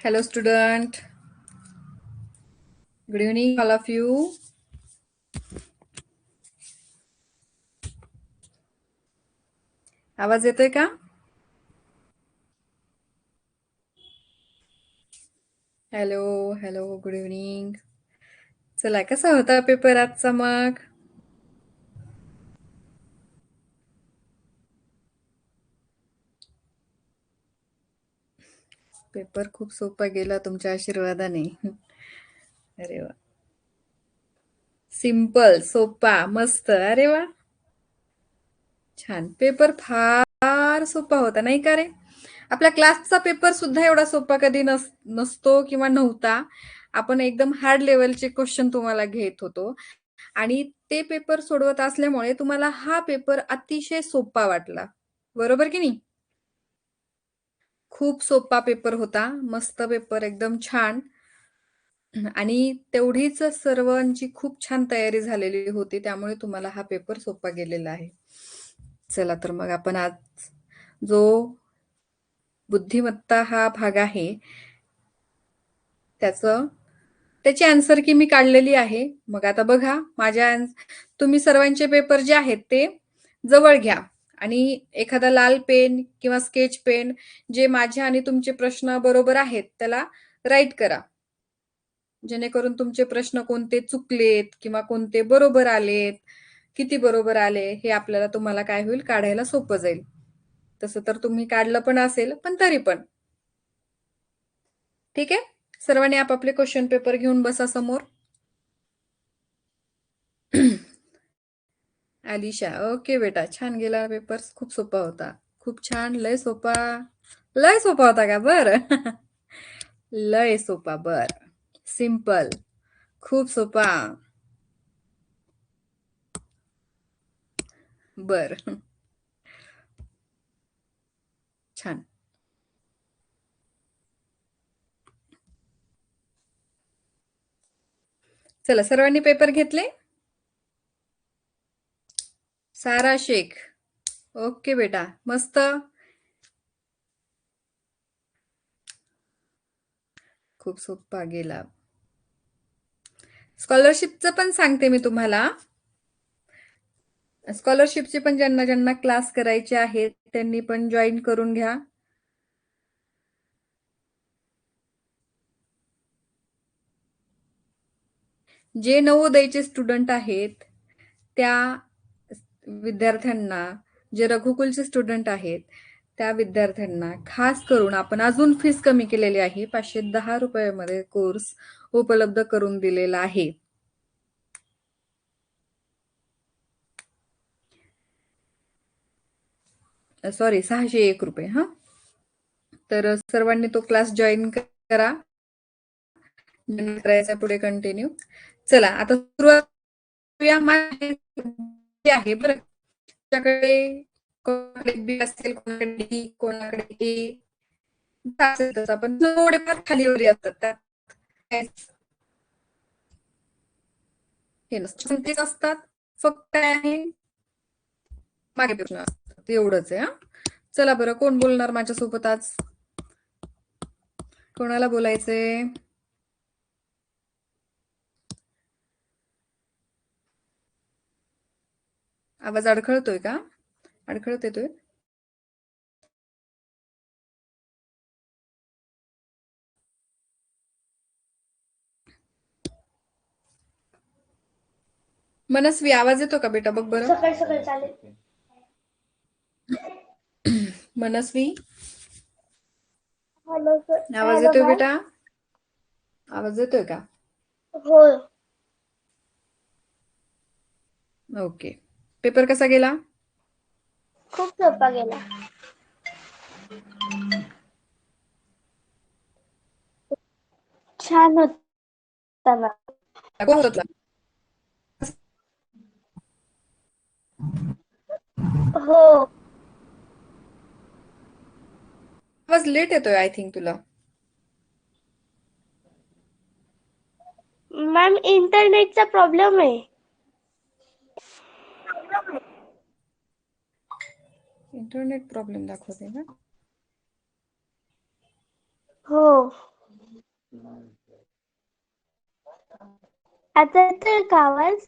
Hello, student. Good evening, all of you. आवाज येतोय का? Hello hello good evening. चला, कसा होता पेपर आजचा मग? पेपर खूप सोपा गेला तुमच्या आशीर्वादाने. अरे वा, सिंपल, सोपा, मस्त. अरे वा, छान. पेपर फार सोपा होता नाही का रे? आपल्या क्लासचा पेपर सुद्धा एवढा सोपा कधी नसतो किंवा नव्हता. आपण एकदम हार्ड लेवलचे क्वेश्चन तुम्हाला घेत होतो आणि ते पेपर सोडवत असल्यामुळे तुम्हाला हा पेपर अतिशय सोपा वाटला. बरोबर की नाही? खूप सोपा पेपर होता. मस्त पेपर, एकदम छान. आणि तेवढीच सर्वांची खूप छान तयारी झालेली होती, त्यामुळे तुम्हाला हा पेपर सोपा गेलेला आहे. चला तर मग आपण आज जो बुद्धिमत्ता हा भाग आहे त्याची आन्सर की मी काढलेली आहे. मग आता बघा, तुम्ही सर्वांचे पेपर जे आहेत ते जवळ घ्या आणि एखादा लाल पेन किंवा स्केच पेन जे माझे आणि तुमचे प्रश्न बरोबर आहेत त्याला राईट करा, जेणेकरून तुमचे प्रश्न कोणते चुकलेत किंवा कोणते बरोबर आलेत, किती बरोबर आले हे आपल्याला तुम्हाला काय होईल, काढायला सोपं जाईल. तसं तर तुम्ही काढलं पण असेल, पण तरी पण ठीक आहे. सर्वांनी आपापले क्वेश्चन पेपर घेऊन बसा समोर. अलिशा, ओके बेटा, छान गेला पेपर. खूप सोपा होता. खूप छान. लय सोपा. लय सोपा होता का? बर. लय सोपा. बर. सिंपल. खूप सोपा. बर. छान. चला, सर्वांनी पेपर घेतले? सारा शेख, ओके बेटा, मस्त. खूप सोपा गेला. स्कॉलरशिपचं पण सांगते मी तुम्हाला. स्कॉलरशिपचे पण ज्यांना ज्यांना क्लास करायचे आहेत त्यांनी पण जॉईन करून घ्या. जे नवोदयचे स्टुडंट आहेत त्या विद्यार्थ्यांना, जे रघुकुलचे स्टुडंट आहेत त्या विद्यार्थ्यांना खास करून आपण अजून फीस कमी केलेली आहे. 510 रुपयामध्ये कोर्स उपलब्ध करून दिलेला आहे. सॉरी, 601 रुपये. हा, तर सर्वांनी तो क्लास जॉईन करा. करायचा पुढे कंटिन्यू. चला, आता सुरुवात आहे बरं. तुमच्याकडे कोणाकडे बी असेल, कोणाकडे डी, कोणाकडे ए असेल तसं, पण थोडेफार खालीवर असतात त्यात हे नसतं, तेच असतात. फक्त काय आहे, मागे प्रश्न असतात, एवढंच आहे. हा, चला बरं, कोण बोलणार माझ्यासोबत आज? कोणाला बोलायचंय? आवाज अडखळतोय का? अडखळत येतोय? मनस्वी, आवाज येतो का बेटा? बघ बरं. सकाळी सकाळी चालेल. मनस्वी, हॅलो आवाज हॅलो येतोय मॅम. बेटा? आवाज येतोय का? हो, ओके. पेपर कसा गेला? खूप सोपा गेला. छान होता मॅम. कोण होता? हो आवाज लेट येतोय आय थिंक तुला. मॅम, इंटरनेटचा प्रॉब्लेम आहे. इंटरनेट प्रॉब्लेम दाखवते ना? हो, आता येतोय का आवाज?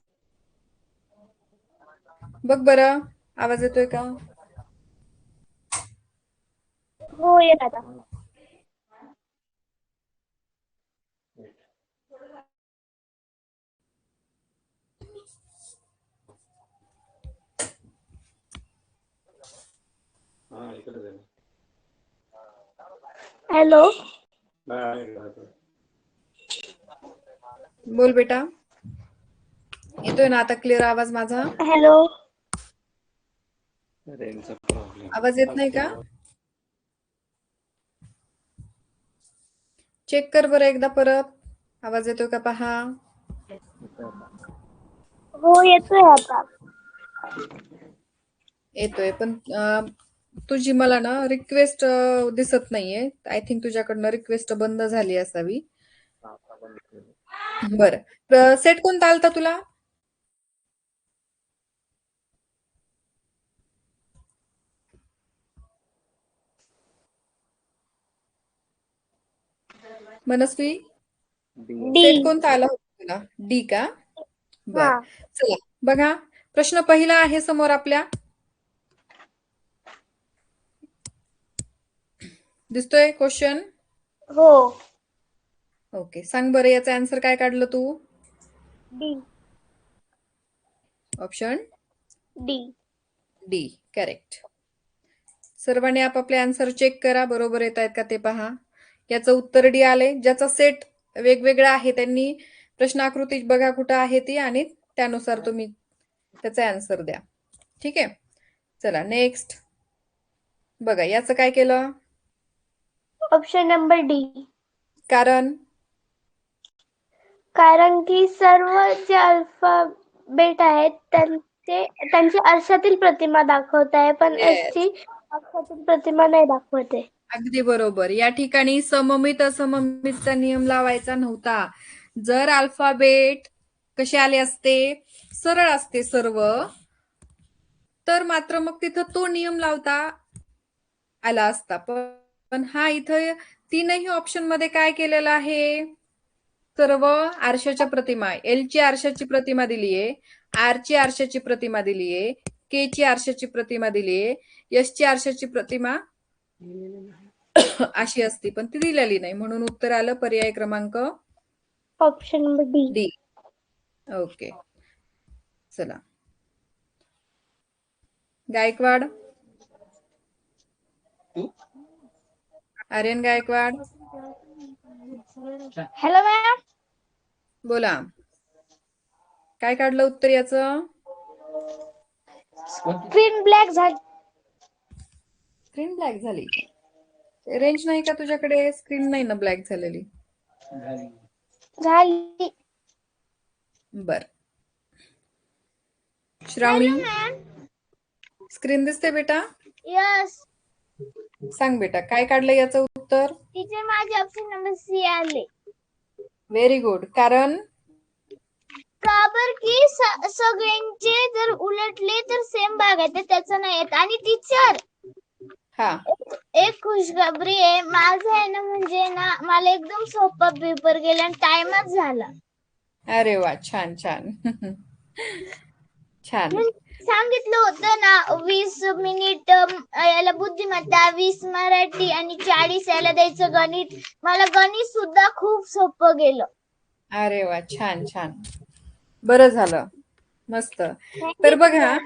बघ बरं आवाज येतोय का? हो येत आता. हॅलो. बोल बेटा, येतोय ना आता क्लिअर आवाज माझा? हॅलो. आवाज येत नाही का? चेक कर बरं एकदा परत, आवाज येतोय का पहा. हो येतोय आता. येतोय पण तुझी मला ना रिक्वेस्ट दिसत नाहीये. आय थिंक तुझ्याकडनं रिक्वेस्ट बंद झाली असावी. बरं सेट कोणता आलता तुला? मनस्वी डी. सेट कोणता आला होता तुला? डी का? बर हा. चला बघा, प्रश्न पहिला आहे समोर आपल्या. दिसतोय क्वेश्चन? हो. ओके, सांग बरं याचा आन्सर काय काढलं तू? D. Option D. D correct. सर्वांनी आपापले आन्सर चेक करा, बरोबर येत आहेत का ते पहा. याचं उत्तर डी आले. ज्याचा सेट वेगवेगळा आहे त्यांनी प्रश्न आकृती बघा कुठं आहे ती आणि त्यानुसार तुम्ही त्याचा आन्सर द्या. ठीक आहे, चला नेक्स्ट बघा. याचं काय केलं? Option number D. कारण की सर्व जे अल्फाबेट आहेत त्यांची अर्शातील प्रतिमा दाखवत आहे, पण एस Yes. ची अक्षातील प्रतिमा नाही दाखवत आहे. अगदी बरोबर. या ठिकाणी सममित असममितचा नियम लावायचा नव्हता. जर अल्फाबेट कसे आले असते, सरळ असते सर्व, तर मात्र मग तिथं तो नियम लावता आला असता. पण हा इथं तीनही ऑप्शन मध्ये काय केलेलं आहे? सर्व आरशाच्या प्रतिमा. एल ची आरशाची प्रतिमा दिलीये, आर ची आरशाची प्रतिमा दिलीये, के ची आरशाची प्रतिमा दिलीये, एस ची आरशाची प्रतिमा अशी असती, पण ती दिलेली नाही. म्हणून उत्तर आलं पर्याय क्रमांक option number D. D. Okay, चला गायकवाड, आर्यन गायकवाड हॅलो मॅम. बोला, काय काढलं उत्तर याचं? स्क्रीन ब्लॅक झाली. स्क्रीन ब्लॅक झाली? रेंज नाही का तुझ्याकडे? स्क्रीन नाही ना ब्लॅक झालेली? झाली. बर, श्रावणी मॅम. स्क्रीन दिसते बेटा? यस. सांग बेटा काय काढलं याचं उत्तर? टीचर माझे ऑप्शन नंबर सी आले. Very good. कारण की सगळ्यांचे जर उलटले तर सेम भाग आहे, त्याचं नाही येत. आणि टीचर हा, एक खुशखबरी आहे. माझं आहे ना, म्हणजे ना मला एकदम सोपा पेपर गेला आणि टाइमच झाला. अरे वा, छान छान. छान. सांगितलं होतं ना 20 मिनिट याला बुद्धिमत्ता, 20 मराठी आणि 40 याला द्यायचं गणित. मला गणित सुद्धा खूप सोपं गेलं. अरे वा, छान छान, बरं झालं, मस्त. तर बघा,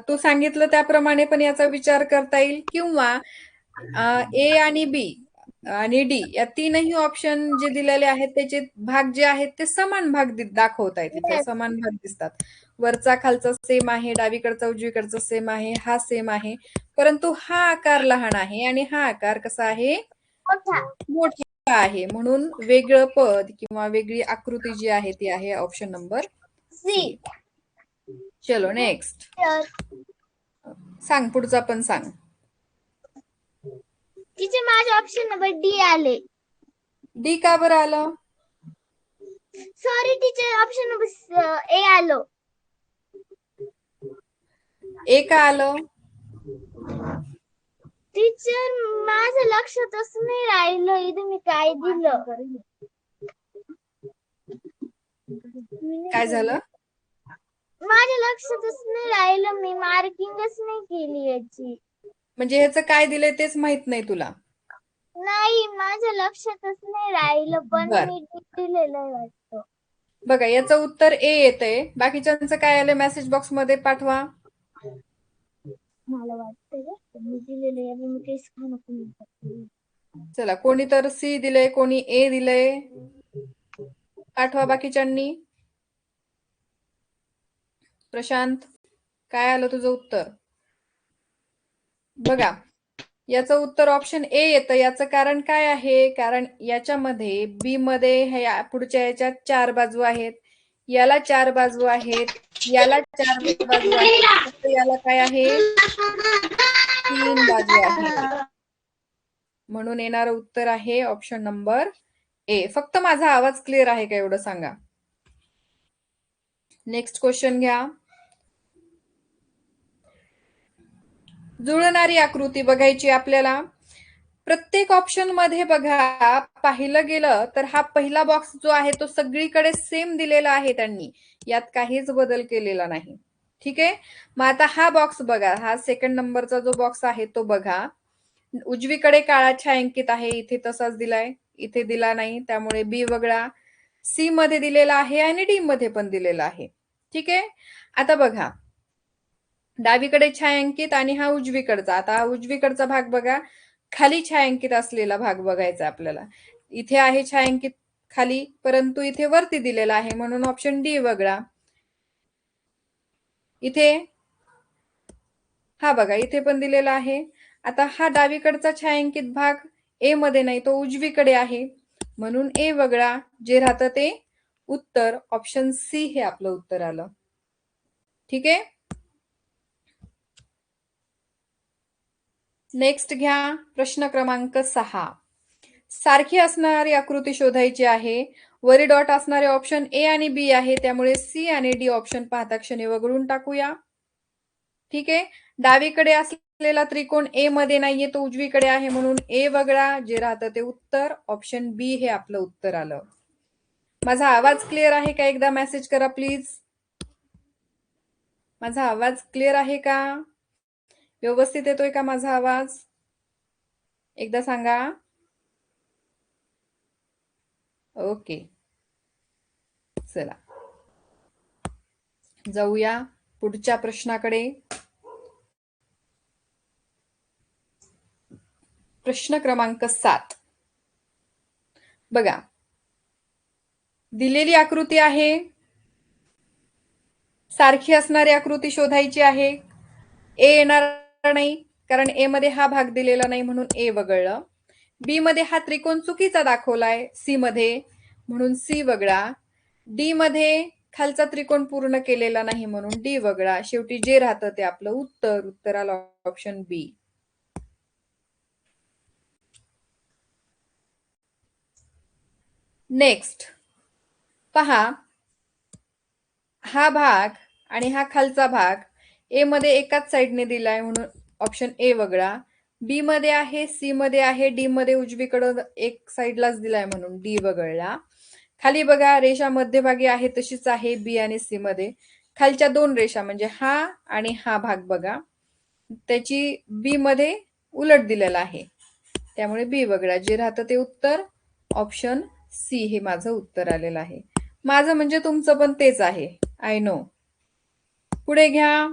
तू सांगितलं त्याप्रमाणे पण याचा विचार करता येईल, किंवा ए आणि बी आणि डी या तीनही ऑप्शन जे दिलेले आहेत त्याचे भाग जे आहेत ते समान भाग दाखवत आहेत. इथं समान भाग दिसतात. वरचा खालचा सेम आहे, डावीकडचा उजवीकडचा सेम आहे, हा सेम आहे, परंतु हा आकार लहान आहे आणि हा आकार कसा आहे? मोठा आहे. म्हणून वेगळं पद किंवा वेगळी आकृती जी आहे ती आहे ऑप्शन नंबर सी. चलो नेक्स्ट सांग, पुढचा पण सांग. तिचे माझे ऑप्शन नंबर डी आले. डी का बरं आलं? Sorry teacher, option number A आलो. ए का आलं? टीचर माझं लक्षातच नाही राहिलं इथं मी काय दिलं. काय झालं? माझ्या लक्षातच नाही राहिलं, मी मार्किंगच नाही केली याची. म्हणजे ह्याचं काय दिलंय तेच माहित नाही तुला? नाही, माझ्या लक्षातच नाही राहिलं, पण बर, मी दिलेलं आहे वाटतं. बघा याचं उत्तर ए येतंय. बाकीच्यांचं काय आलं मेसेज बॉक्स मध्ये पाठवा. मला वाटतं मी दिलेलं आहे, मी काहीच खाणं. चला, कोणी तर सी दिलंय, कोणी ए दिलंय, पाठवा बाकीच्यांनी. प्रशांत, काय आलं तुझं उत्तर? बघा याचं उत्तर ऑप्शन ए येतं. याचं कारण काय आहे? कारण याच्यामध्ये बी मध्ये ह्या पुढच्या याच्यात 4 बाजू आहेत, याला 4 बाजू आहेत, याला 4 बाजू आहेत, फक्त याला काय आहे? 3 बाजू आहेत. म्हणून येणारं उत्तर आहे ऑप्शन नंबर ए. फक्त माझा आवाज क्लिअर आहे का एवढं सांगा. नेक्स्ट क्वेश्चन घ्या. जुळणारी आकृती बघायची आपल्याला. प्रत्येक ऑप्शन मध्ये बघा पाहिलं गेलं तर हा पहिला बॉक्स जो आहे तो सगळीकडे सेम दिलेला आहे त्यांनी, यात काहीच बदल केलेला नाही. ठीक आहे. मग आता हा बॉक्स बघा, हा सेकंड नंबरचा जो बॉक्स आहे तो बघा. उजवीकडे काळा छायांकित आहे, इथे तसाच दिलाय, इथे दिला नाही, त्यामुळे बी वगळा. सी मध्ये दिलेला आहे आणि डी मध्ये पण दिलेला आहे. ठीक आहे. आता बघा डावीकडे छायांकित आणि हा उजवीकडचा. आता उजवीकडचा भाग बघा, खाली छायांकित असलेला भाग बघायचा आपल्याला. इथे आहे छायांकित खाली, परंतु इथे वरती दिलेला आहे, म्हणून ऑप्शन डी वगळा. इथे हा बघा, इथे पण दिलेला आहे. आता हा डावीकडचा छायांकित भाग ए मध्ये नाही, तो उजवीकडे आहे, म्हणून ए वगळा. जे राहतं ते उत्तर ऑप्शन सी हे आपलं उत्तर आलं. ठीक आहे. नेक्स्ट घ्या प्रश्न क्रमांक 6. सारखी असणारी आकृती शोधायची आहे. वरी डॉट असणारे ऑप्शन ए आणि बी आहे, त्यामुळे सी आणि डी ऑप्शन पाहता क्षणी वगळून टाकूया. ठीक आहे. डावीकडे असलेला त्रिकोण ए मध्ये नाहीये, तो उजवीकडे आहे, म्हणून ए वगळा. जे राहतं ते उत्तर ऑप्शन बी हे आपलं उत्तर आलं. माझा आवाज क्लिअर आहे का? एकदा मेसेज करा प्लीज. माझा आवाज क्लिअर आहे का? व्यवस्थित येतोय का माझा आवाज? एकदा सांगा. ओके, चला जाऊया पुढच्या प्रश्नाकडे. प्रश्न क्रमांक 7. बघा दिलेली आकृती आहे, सारखी असणारी आकृती शोधायची आहे. ए येणार नाही, कारण ए मध्ये हा भाग दिलेला नाही, म्हणून ए वगळलं. बी मध्ये हा त्रिकोण चुकीचा दाखवलाय सी मध्ये, म्हणून सी वगळा. डी मध्ये खालचा त्रिकोण पूर्ण केलेला नाही, म्हणून डी वगळा. शेवटी जे राहतं ते आपलं उत्तर. उत्तराला ऑप्शन बी. नेक्स्ट पहा, हा भाग आणि हा खालचा भाग ए मध्ये एकाच साईडने दिलाय, म्हणून ऑप्शन ए वगळा. बी मध्ये आहे, सी मध्ये आहे, डी मध्ये उजवीकडे एक साईडलाच दिलाय, म्हणून डी वगळला. खाली बघा रेषा मध्यभागी आहे तशीच आहे बी आणि सी मध्ये. खालच्या 2 रेषा म्हणजे हा आणि हा भाग बघा, त्याची बी मध्ये उलट दिलेला आहे, त्यामुळे बी वगळा. जे राहतं ते उत्तर ऑप्शन सी हे माझं उत्तर आलेलं आहे. माझं म्हणजे तुमचं पण तेच आहे, आय नो. पुढे घ्या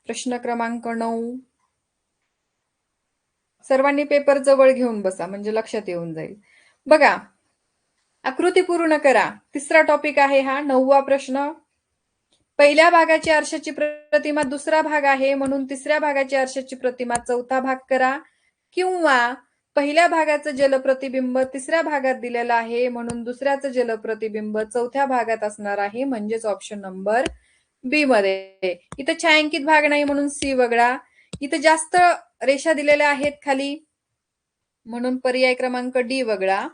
प्रश्न क्रमांक 9. सर्वांनी पेपर जवळ घेऊन बसा, म्हणजे लक्षात येऊन जाईल. बघा आकृती पूर्ण करा. तिसरा टॉपिक आहे हा. 9वा प्रश्न. पहिल्या भागाची आरशाची प्रतिमा दुसरा भाग आहे, म्हणून तिसऱ्या भागाची आरशाची प्रतिमा चौथा भाग करा. किंवा पहिल्या भागाचं जलप्रतिबिंब तिसऱ्या भागात दिलेलं आहे, म्हणून दुसऱ्याचं जलप्रतिबिंब चौथ्या भागात असणार आहे, म्हणजेच ऑप्शन नंबर बी मध्ये. इथं छायांकित भाग नाही, म्हणून सी वगळा. इथं जास्त रेषा दिलेल्या आहेत खाली, म्हणून पर्याय क्रमांक डी वगळा.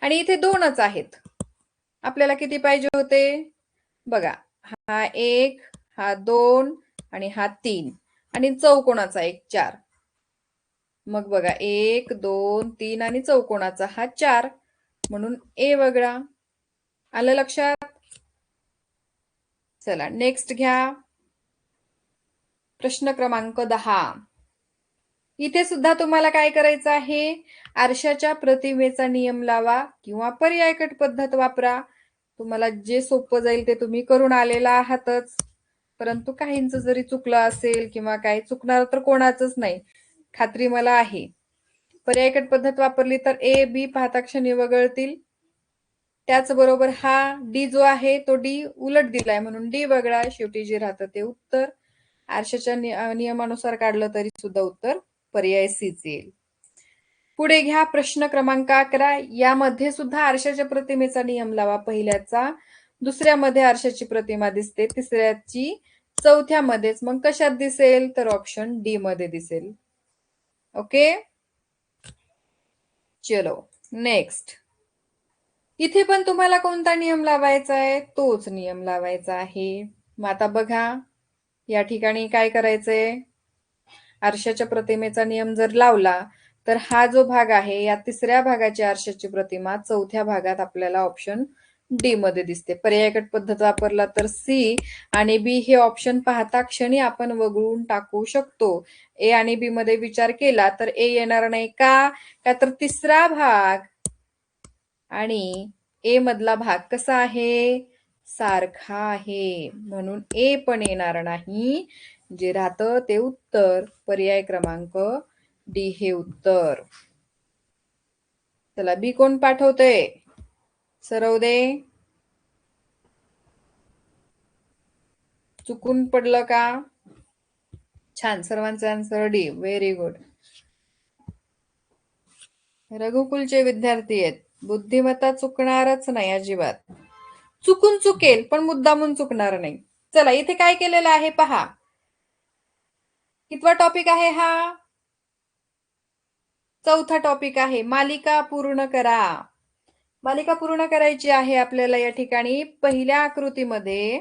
आणि इथे 2च आहेत, आपल्याला किती पाहिजे होते बघा, हा 1, हा 2 आणि हा 3. आणि चौकोनाचा एक 4. मग बघा 1 2 3 आणि चौकोनाचा हा 4, म्हणून ए वगळा. आलं लक्षात? चला नेक्स्ट घ्या. प्रश्न क्रमांक 10. इथे सुद्धा तुम्हाला काय करायचं आहे? आरशाच्या प्रतिमेचा नियम लावा किंवा पर्यायकट पद्धत वापरा. तुम्हाला जे सोपं जाईल ते तुम्ही करून आलेला आहातच, परंतु काहींचं जरी चुकलं असेल किंवा काय, चुकणार तर कोणाचंच नाही, खात्री मला आहे. पर्यायकट पद्धत वापरली तर ए बी पाहता क्षणी वगळतील. त्याचबरोबर हा डी जो आहे तो डी उलट दिलाय म्हणून डी वगळा. शेवटी जे राहतं ते उत्तर. आरशाच्या नियमानुसार काढलं तरी सुद्धा उत्तर पर्याय सीच येईल. पुढे घ्या प्रश्न क्रमांक 11. यामध्ये सुद्धा आरशाच्या प्रतिमेचा नियम लावा. पहिल्याचा दुसऱ्यामध्ये आरशाची प्रतिमा दिसते, तिसऱ्याची चौथ्यामध्येच. मग कशात दिसेल? तर ऑप्शन डी मध्ये दिसेल. ओके, चलो नेक्स्ट. इथे पण तुम्हाला कोणता नियम लावायचा आहे? तोच नियम लावायचा आहे. मग आता बघा या ठिकाणी काय करायचंय? आरशाच्या प्रतिमेचा नियम जर लावला तर हा जो भाग आहे या तिसऱ्या भागाची आरशाची प्रतिमा चौथ्या भागात आपल्याला ऑप्शन डी मध्ये दिसते. पर्यायकट पद्धत वापरला तर सी आणि बी हे ऑप्शन पाहता क्षणी आपण वगळून टाकू शकतो. ए आणि बी मध्ये विचार केला तर ए येणार नाही. का? का तर तिसरा भाग आणि ए मधला भाग कसा आहे? सारखा आहे, म्हणून ए पण येणार नाही. जे राहतं ते उत्तर पर्याय क्रमांक डी हे उत्तर. चला बी कोण पाठवतंय? सरव दे. चुकून पडलं का? छान, सर्वांचा आन्सर डी. Very good. रघुकुलचे विद्यार्थी आहेत. बुद्धिमत्ता चुकणारच नाही अजिबात. चुकून चुकेल पण मुद्दामून चुकणार नाही. चला इथे काय केलेलं आहे पहा. कितवा टॉपिक आहे हा? चौथा टॉपिक आहे. मालिका पूर्ण करा. मालिका पूर्ण करायची आहे आपल्याला. या ठिकाणी पहिल्या आकृतीमध्ये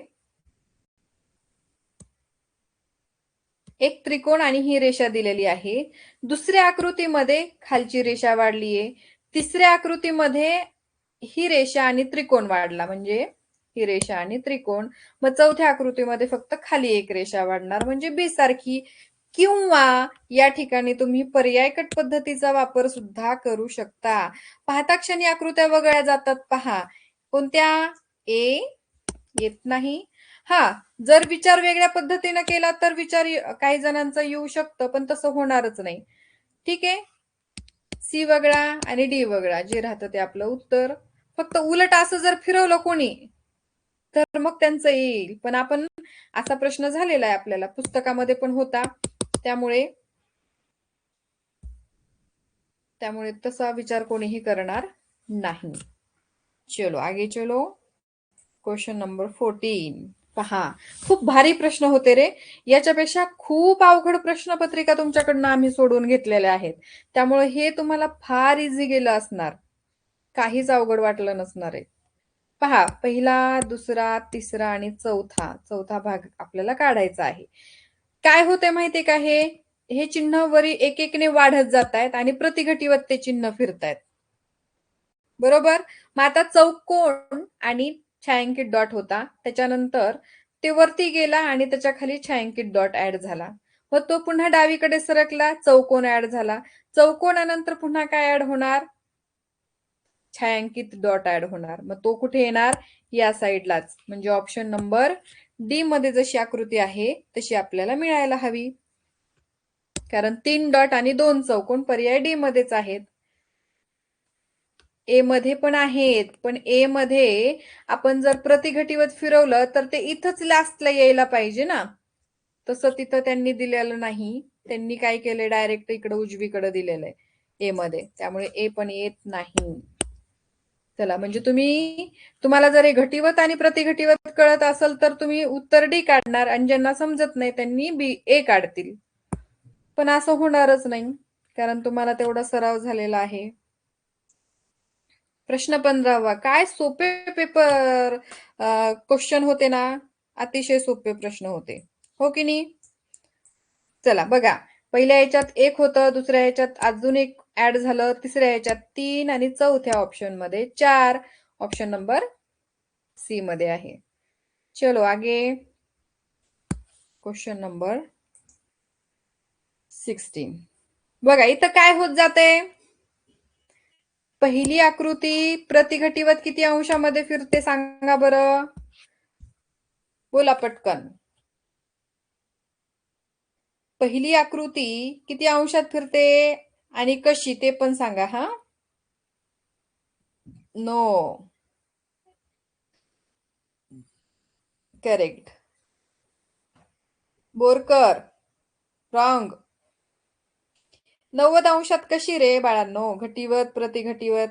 एक त्रिकोण आणि ही रेषा दिलेली आहे. दुसऱ्या आकृतीमध्ये खालची रेषा वाढली आहे. तिसऱ्या आकृतीमध्ये ही रेषा आणि त्रिकोण वाढला, म्हणजे ही रेषा आणि त्रिकोण. मग चौथ्या आकृतीमध्ये फक्त खाली एक रेषा वाढणार, म्हणजे बी सारखी. किंवा या ठिकाणी तुम्ही पर्यायकट पद्धतीचा वापर सुद्धा करू शकता. पाहता क्षणी आकृत्या वगळल्या जातात पहा. कोणत्या? ए येत नाही. हा, जर विचार वेगळ्या पद्धतीने केला तर विचार काही जणांचा येऊ शकतं, पण तसं होणारच नाही. ठीक आहे, सी वगळा आणि डी वगळा. जे राहतं ते आपलं उत्तर. फक्त उलट असं जर फिरवलं कोणी तर मग त्यांचं येईल. पण आपण असा प्रश्न झालेला आहे आपल्याला, पुस्तकामध्ये पण होता, त्यामुळे तसा विचार कोणीही करणार नाही. चलो आगे चलो. Question number 14. पहा, खूप भारी प्रश्न होते रे. याच्यापेक्षा खूप अवघड प्रश्नपत्रिका तुमच्याकडनं आम्ही सोडून घेतलेल्या आहेत, त्यामुळे हे तुम्हाला फार इझी गेलं असणार. काहीच अवघड वाटलं नसणार आहे. पहा, पहिला, दुसरा, तिसरा आणि चौथा भाग आपल्याला काढायचा आहे. काय होते माहितीये का? हे चिन्ह वरी एक एकने वाढत जात आहेत आणि प्रतिघटीवत ते चिन्ह फिरतायत. बरोबर. मग आता चौकोन आणि छायांकित डॉट होता, त्याच्यानंतर ते वरती गेला आणि त्याच्या खाली छायांकित डॉट ऍड झाला. मग तो पुन्हा डावीकडे सरकला, चौकोन ऍड झाला. चौकोनानंतर पुन्हा काय ऍड होणार? छायांकित डॉट ऍड होणार. मग तो कुठे येणार? या साईडलाच. म्हणजे ऑप्शन नंबर डी मध्ये जशी आकृती आहे तशी आपल्याला मिळायला हवी, कारण 3 डॉट आणि 2 चौकोन पर्याय डी मध्येच आहेत. ए मध्ये पण आहेत, पण ए मध्ये आपण जर प्रतिघटीवत फिरवलं तर ते इथंच लास्टला यायला पाहिजे ना. तसं तिथं त्यांनी दिलेलं नाही. त्यांनी काय केलंय? डायरेक्ट इकडे उजवीकडे दिलेलं आहे ए मध्ये, त्यामुळे ए पण येत नाही. चला, म्हणजे तुम्हाला जर घटीवत आणि प्रतिघटीवत कळत असेल तर तुम्ही उत्तर डी काढणार, आणि ज्यांना समजत नाही त्यांनी बी ए काढतील. पण असं होणारच नाही, कारण तुम्हाला तेवढा सराव झालेला आहे. प्रश्न 15. काय सोपे पेपर क्वेश्चन होते ना, अतिशय सोपे प्रश्न होते, हो की नाही? चला बघा, पहिल्या याच्यात 1 होतं, दुसऱ्या याच्यात अजून एक ऍड झालं, तिसऱ्या याच्यात 3 आणि चौथ्या ऑप्शन मध्ये 4. ऑप्शन नंबर सी मध्ये आहे. चलो आगे. Question number 16. बघा इथं काय होत जाते, पहिली आकृती प्रतिघटीवत किती अंशामध्ये फिरते सांगा बरं, बोला पटकन. पहिली आकृती किती अंशात फिरते आणि कशी ते पण सांगा. हा नो, करेक्ट. बोरकर रॉंग. 90 अंशात कशी रे बाळांनो, घटीवत प्रतिघटीवत.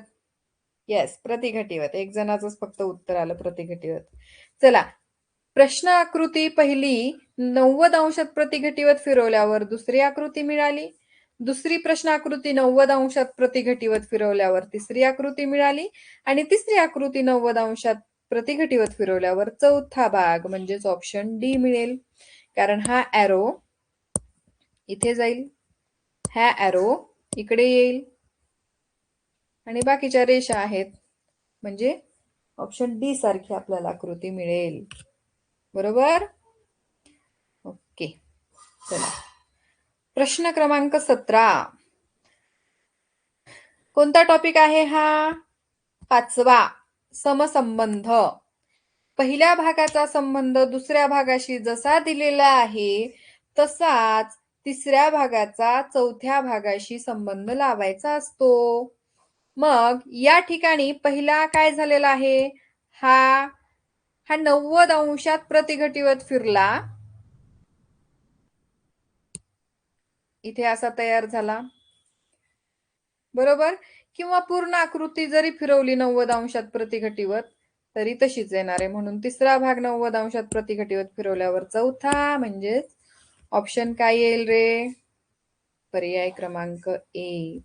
येस, प्रतिघटीवत. एक जणाचंच फक्त उत्तर आलं प्रतिघटीवत. चला, प्रश्न आकृती पहिली 90 अंशात प्रतिघटीवत फिरवल्यावर दुसरी आकृती मिळाली, दुसरी प्रश्न आकृती 90 अंशात प्रतिघटीवत फिरवल्यावर तिसरी आकृती मिळाली आणि तिसरी आकृती 90 अंशात प्रतिघटीवत फिरवल्यावर चौथा भाग म्हणजेच ऑप्शन डी मिळेल. कारण हा ॲरो इथे जाईल, हा ॲरो इकडे येईल आणि बाकीच्या रेषा आहेत, म्हणजे ऑप्शन डी सारखी आपल्याला आकृती मिळेल. बरोबर. ओके. चला, प्रश्न क्रमांक 17. कोणता टॉपिक आहे हा, 5वा, समसंबंध. पहिल्या भागाचा संबंध दुसऱ्या भागाशी जसा दिलेला आहे तसाच तिसऱ्या भागाचा चौथ्या भागाशी संबंध लावायचा असतो. मग या ठिकाणी पहिला काय झालेला आहे, हा 90 अंशात प्रतिघटीवत फिरला, इथे असा तयार झाला. बरोबर. किंवा पूर्ण आकृती जरी फिरवली 90 अंशात प्रतिघटीवत तरी तशीच येणार आहे, म्हणून तिसरा भाग 90 अंशात प्रतिघटीवत फिरवल्यावर चौथा, म्हणजेच ऑप्शन काय येईल रे, पर्याय क्रमांक ए.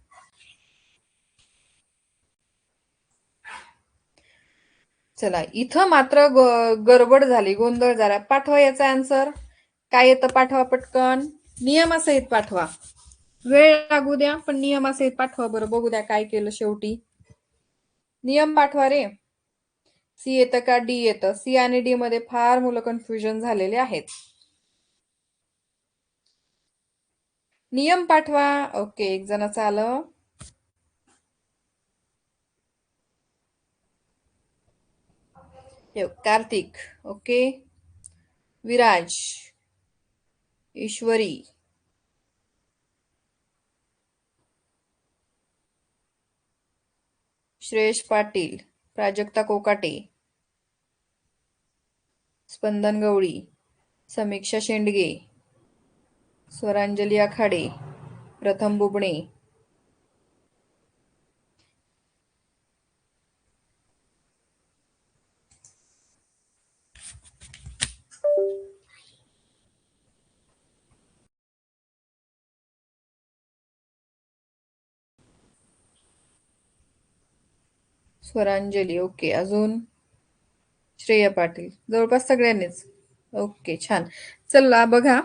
चला, इथं मात्र गडबड झाली, गोंधळ झाला. पाठवा याचा आन्सर. काय येतं पाठवा पटकन, नियमासहित पाठवा. वेळ लागू द्या पण नियमासहित पाठवा बरं, बघू द्या काय केलं शेवटी. नियम पाठवा रे. सी येतं का डी येतं, सी आणि डी मध्ये फार मुलं कन्फ्युजन झालेले आहेत. नियम पाठवा. ओके, एक जणाचं आलं. कार्तिक, ओके. विराज, ईश्वरी, श्रेयश पाटील, प्राजक्ता कोकाटे, स्पंदन गवळी, समीक्षा शेंडगे, स्वरांजली आखाडे, प्रथम बुबणे, स्वरांजली, ओके. अजून श्रेया पाटील, जवळपास सगळ्यांनीच. ओके, छान. चला बघा,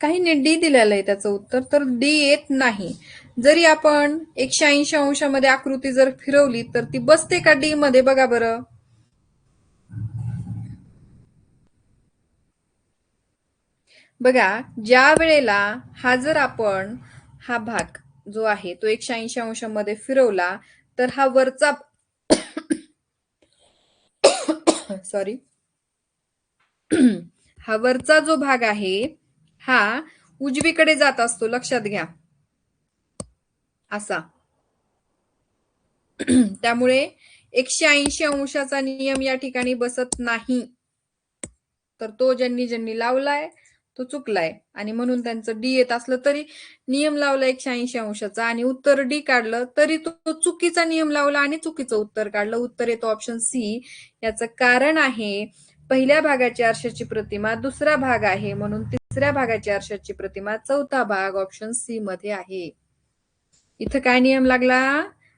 काहींनी डी दिलेलं आहे त्याचं उत्तर, तर डी येत नाही. जरी आपण 180 अंशामध्ये आकृती जर फिरवली तर ती बसते का डी मध्ये, बघा बरं. बघा, ज्या वेळेला हा जर आपण हा भाग जो आहे तो 180 अंशामध्ये फिरवला तर हा वरचा सॉरी हा वरचा जो भाग आहे हा उजवीकडे जात असतो, लक्षात घ्या, असा. त्यामुळे 180 अंशाचा नियम या ठिकाणी बसत नाही. तर तो ज्यांनी लावलाय तो चुकलाय आणि म्हणून त्यांचं डी येत असलं तरी नियम लावला 180 अंशाचा आणि उत्तर डी काढलं तरी तो चुकीचा नियम लावला आणि चुकीचं उत्तर काढलं. उत्तर येतो ऑप्शन सी. याचं कारण आहे, पहिल्या भागाची आरशाची प्रतिमा दुसरा भाग आहे, म्हणून तिसऱ्या भागाची आरशाची प्रतिमा चौथा भाग ऑप्शन सी मध्ये आहे. इथं काय नियम लागला,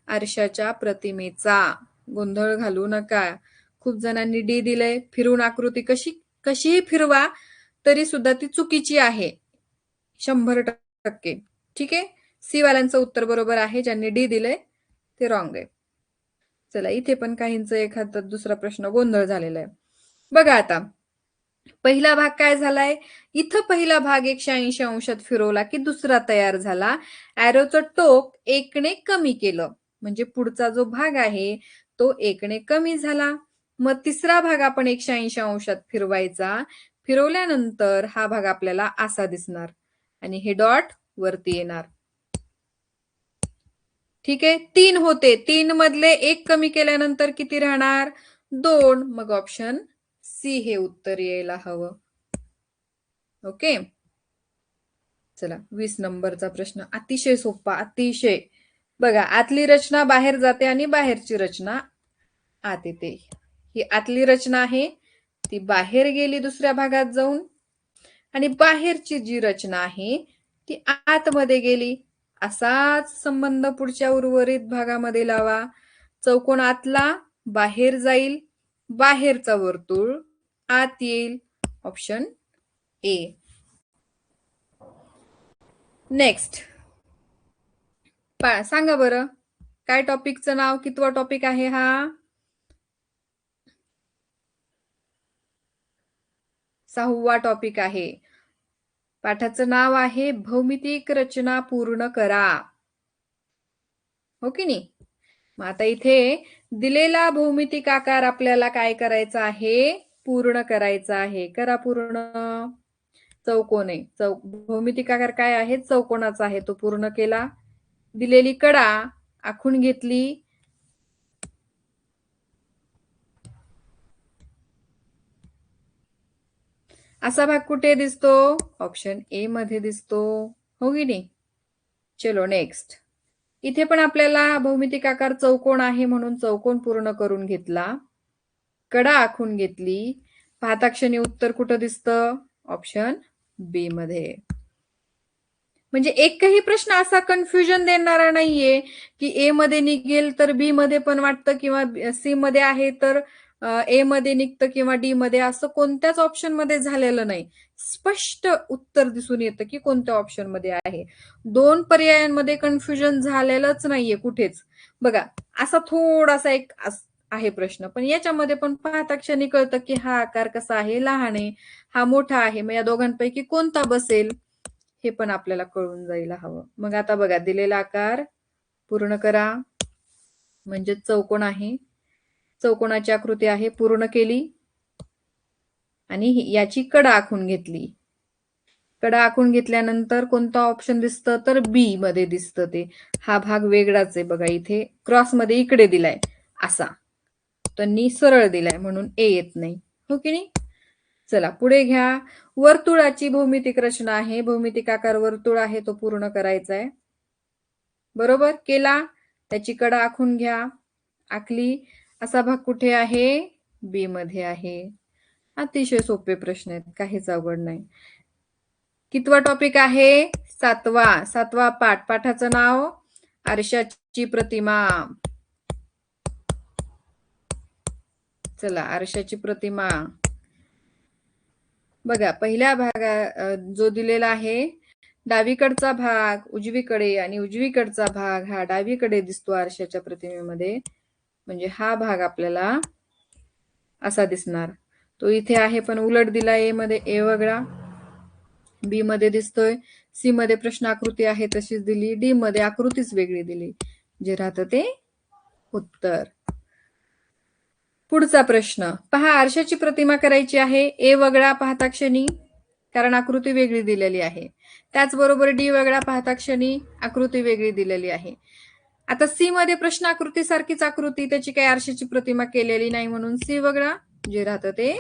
आरशाच्या प्रतिमेचा. गोंधळ घालू नका. खूप जणांनी डी दिलंय. फिरून आकृती कशीही फिरवा तरी सुद्धा ती चुकीची आहे. 100%. ठीक आहे, सी वाल्यांचं उत्तर बरोबर आहे. ज्यांनी डी दिलंय ते रॉंग आहे. चला, इथे पण काहींचं एखादा दुसरा प्रश्न गोंधळ झालेला आहे. बघा आता, पहिला भाग काय झालाय, इथं पहिला भाग 180 अंशात फिरवला की दुसरा तयार झाला. ॲरोचं टोक 1ने कमी केलं म्हणजे पुढचा जो भाग आहे तो 1ने कमी झाला. मग तिसरा भाग आपण 180 अंशात फिरवायचा. फिरवल्यानंतर हा भाग आपल्याला असा दिसणार आणि हे डॉट वरती येणार. ठीक आहे, 3 होते, 3 मधले 1 कमी केल्यानंतर किती राहणार, 2. मग ऑप्शन सी हे उत्तर यायला हवं. ओके, चला 20 नंबरचा प्रश्न अतिशय सोपा, अतिशय. बघा, आतली रचना बाहेर जाते आणि बाहेरची रचना आत येते. ही आतली रचना आहे ती बाहेर गेली दुसऱ्या भागात जाऊन आणि बाहेरची जी रचना आहे ती आतमध्ये गेली. असाच संबंध पुढच्या उर्वरित भागामध्ये लावा. चौकोन आतला बाहेर जाईल, बाहेरचा वर्तुळ आत येईल. Option A. नेक्स्ट सांगा बरं, काय टॉपिकचं नाव, कितवा टॉपिक आहे हा, 6वा टॉपिक आहे. पाठाचं नाव आहे भौमितिक रचना पूर्ण करा. हो की नाही. मग आता इथे दिलेला भौमितिक आकार आपल्याला काय करायचा आहे, पूर्ण करायचा आहे. करा पूर्ण. चौकोन आहे, भौमितिक आकार काय आहे, चौकोनाचा आहे, तो पूर्ण केला. दिलेली कडा आखून घेतली. असा भाग कुठे दिसतो, ऑप्शन ए मध्ये दिसतो. हो की नाही. चलो नेक्स्ट. इथे पण आपल्याला भौमितिक आकार चौकोन आहे म्हणून चौकोन पूर्ण करून घेतला. कडा आखून घेतली. पाहताक्षणी उत्तर कुठं दिसतं, ऑप्शन बी मध्ये. म्हणजे एकही प्रश्न असा कन्फ्युजन देणारा नाहीये की ए मध्ये निघेल तर बी मध्ये पण वाटतं किंवा सी मध्ये आहे तर ए मध्ये निघतं किंवा डी मध्ये, असं कोणत्याच ऑप्शन मध्ये झालेलं नाही. स्पष्ट उत्तर दिसून येतं की कोणत्या ऑप्शन मध्ये आहे. 2 पर्यायांमध्ये कन्फ्युजन झालेलंच नाहीये कुठेच. बघा, असा थोडासा एक आहे प्रश्न, पण याच्यामध्ये पण पाहता क्षणी कळतं की हा आकार कसा आहे, लहान आहे, हा मोठा आहे, मग या दोघांपैकी कोणता बसेल हे पण आपल्याला कळून जायला हवं. मग आता बघा, दिलेला आकार पूर्ण करा म्हणजे चौकोन आहे, चौकोनाची आकृती आहे, पूर्ण केली आणि याची कडा आखून घेतली. कडा आखून घेतल्यानंतर कोणतं ऑप्शन दिसतं, तर बी मध्ये दिसतं. ते हा भाग वेगळाच आहे बघा, इथे क्रॉस मध्ये इकडे दिलाय असा, त्यांनी सरळ दिलाय म्हणून ए येत नाही. हो की नाही. चला पुढे घ्या. वर्तुळाची भौमितिक रचना आहे, भौमितिक आकार वर्तुळ आहे, तो पूर्ण करायचा आहे. बरोबर केला. त्याची कडा आखून घ्या. आखली. असा भाग कुठे आहे, बी मध्ये आहे. अतिशय सोपे प्रश्न आहेत, काहीच अवघड नाही. कितवा टॉपिक आहे, 7वा पाठ. पाठाचं नाव आरशाची प्रतिमा. चला, आरशाची प्रतिमा. बघा, पहिल्या भागा जो दिलेला आहे, डावीकडचा भाग उजवीकडे आणि उजवीकडचा भाग हा डावीकडे दिसतो आरशाच्या प्रतिमेमध्ये. म्हणजे हा भाग आपल्याला असा दिसणार. तो इथे आहे पण उलट दिला ए मध्ये, ए वगळा. बी मध्ये दिसतोय. सी मध्ये प्रश्न आकृती आहे तशीच दिली. डी मध्ये आकृतीच वेगळी दिली. जे राहतं ते उत्तर. पुढचा प्रश्न पहा, आरशाची प्रतिमा करायची आहे. ए वगळा पाहता क्षणी, कारण आकृती वेगळी दिलेली आहे. त्याचबरोबर डी वगळा पाहता क्षणी आकृती वेगळी दिलेली आहे. आता सी मध्ये प्रश्न आकृती सारखीच आकृती, त्याची काही आरशाची प्रतिमा केलेली नाही म्हणून सी वगळा. जे राहतं ते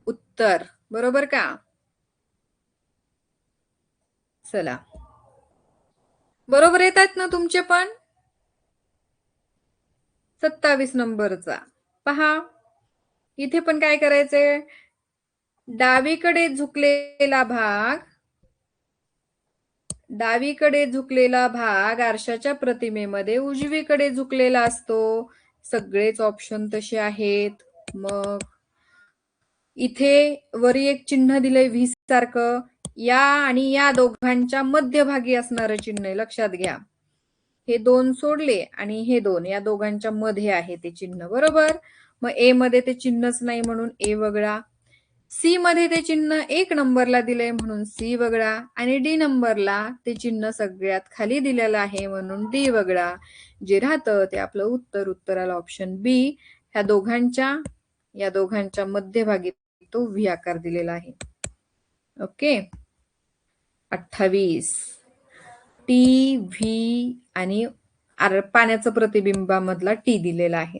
उत्तर. बरोबर का. चला, बरोबर येतात ना तुमचे पण. 27 नंबरचा पहा, इथे पण काय करायचंय, डावीकडे झुकलेला भाग आरशाच्या प्रतिमेमध्ये उजवीकडे झुकलेला असतो. सगळेच ऑप्शन तसे आहेत. मग इथे वरी एक चिन्ह दिलंय व्ही सारखं, या आणि या दोघांच्या मध्यभागी असणारं चिन्ह आहे, लक्षात घ्या. हे 2 सोडले आणि हे 2 या दोघांच्या मध्ये आहे ते चिन्ह, बरोबर. मग ए मध्ये ते चिन्हच नाही म्हणून ए वगळा. सी मध्ये ते चिन्ह 1 नंबरला दिलंय म्हणून सी वगळा आणि डी नंबरला ते चिन्ह सगळ्यात खाली दिलेलं आहे म्हणून डी वगळा. जे राहतं ते आपलं उत्तर आलं ऑप्शन बी. या दोघांच्या मध्यभागी तो व्ही आकार दिलेला आहे. ओके. 28 टी व्ही आणि पाण्याचं प्रतिबिंबामधला टी दिलेला आहे.